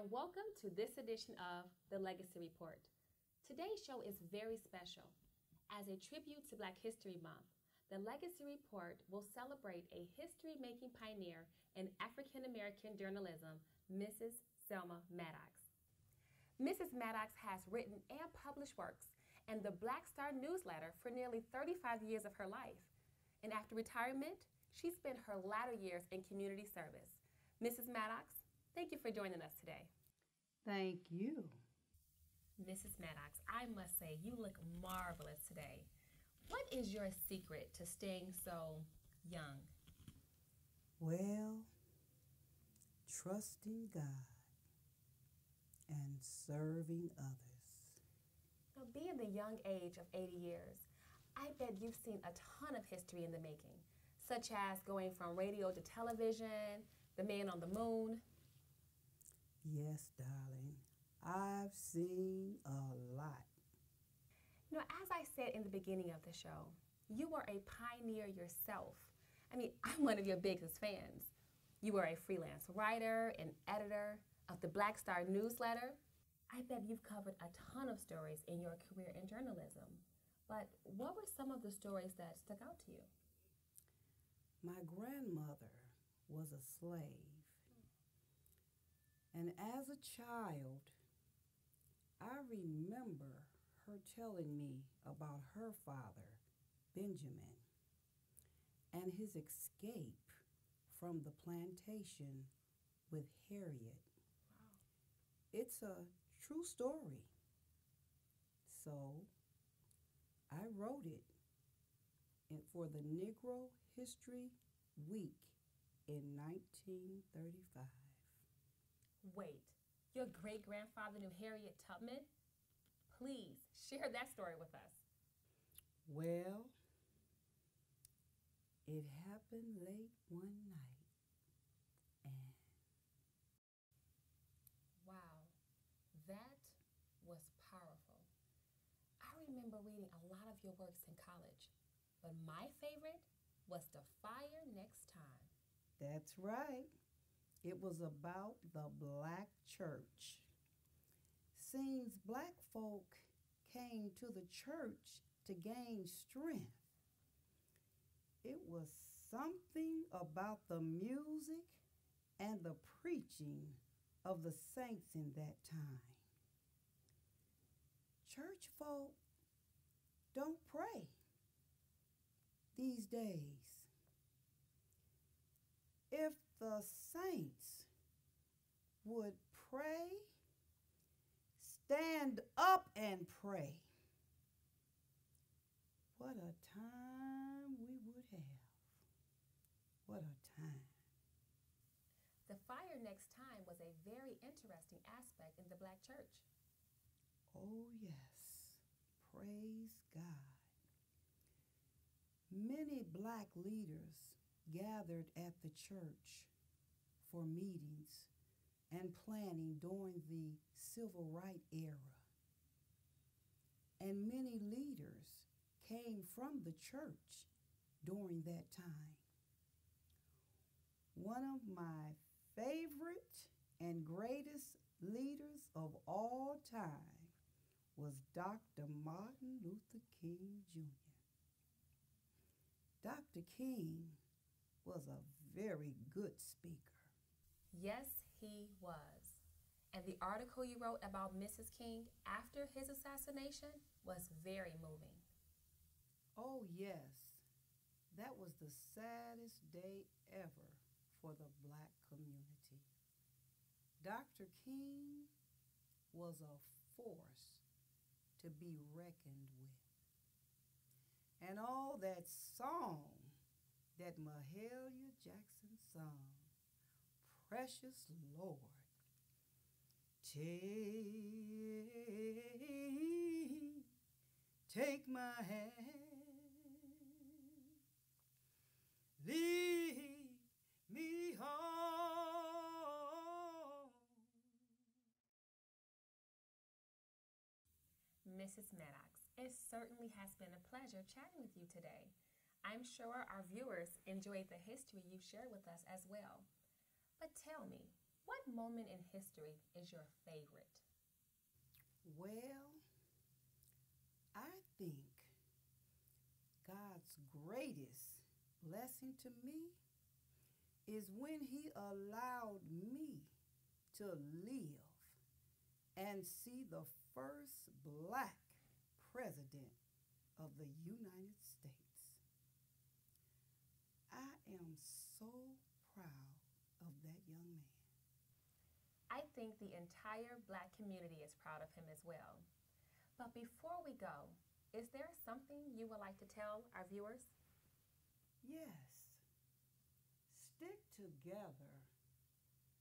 and welcome to this edition of The Legacy Report. Today's show is very special. As a tribute to Black History Month, The Legacy Report will celebrate a history-making pioneer in African American journalism, Mrs. Selma Maddox. Mrs. Maddox has written and published works in the Black Star newsletter for nearly 35 years of her life. And after retirement, she spent her latter years in community service. Mrs. Maddox, thank you for joining us today. Thank you. Mrs. Maddox, I must say, you look marvelous today. What is your secret to staying so young? Well, trusting God and serving others. Now, being the young age of 80 years, I bet you've seen a ton of history in the making, such as going from radio to television, the man on the moon. Yes, darling, I've seen a lot. You know, as I said in the beginning of the show, you were a pioneer yourself. I mean, I'm one of your biggest fans. You were a freelance writer and editor of the Black Star newsletter. I bet you've covered a ton of stories in your career in journalism. But what were some of the stories that stuck out to you? My grandmother was a slave. And as a child, I remember her telling me about her father, Benjamin, and his escape from the plantation with Harriet. Wow. It's a true story. So I wrote it for the Negro History Week in 1935. Wait, your great-grandfather knew Harriet Tubman? Please, share that story with us. Well, it happened late one night, and Wow, that was powerful. I remember reading a lot of your works in college, but my favorite was The Fire Next Time. that's right. It was about the black church. Seems black folk came to the church to gain strength. It was something about the music and the preaching of the saints in that time. Church folk don't pray these days. If the saints would pray, stand up and pray, what a time we would have. What a time. The Fire Next Time was a very interesting aspect in the black church. Oh, yes. Praise God. Many black leaders gathered at the church for meetings and planning during the civil rights era. And many leaders came from the church during that time. One of my favorite and greatest leaders of all time was Dr. Martin Luther King Jr. Dr. King was a very good speaker. Yes, he was. And the article you wrote about Mrs. King after his assassination was very moving. Oh, yes. That was the saddest day ever for the black community. Dr. King was a force to be reckoned with. And all that song that Mahalia Jackson sung, Precious Lord, take my hand, lead me home. Mrs. Maddox, it certainly has been a pleasure chatting with you today. I'm sure our viewers enjoyed the history you shared with us as well. But tell me, What moment in history is your favorite? Well, I think God's greatest blessing to me is when He allowed me to live and see the first black president of the United States. I am so proud of that young man. I think the entire Black community is proud of him as well. But before we go, is there something you would like to tell our viewers? Yes, stick together,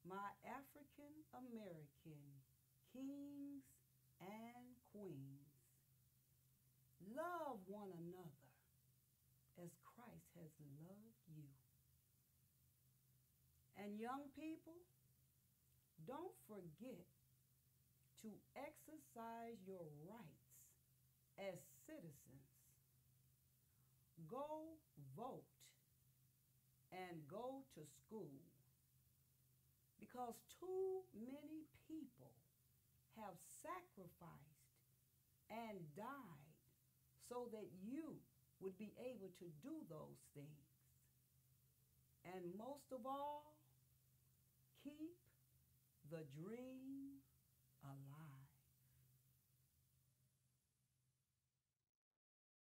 my African American kings and queens. Love one another as Christ has loved you. And young people, don't forget to exercise your rights as citizens. Go vote and go to school, because too many people have sacrificed and died so that you would be able to do those things. And most of all, keep the dream alive.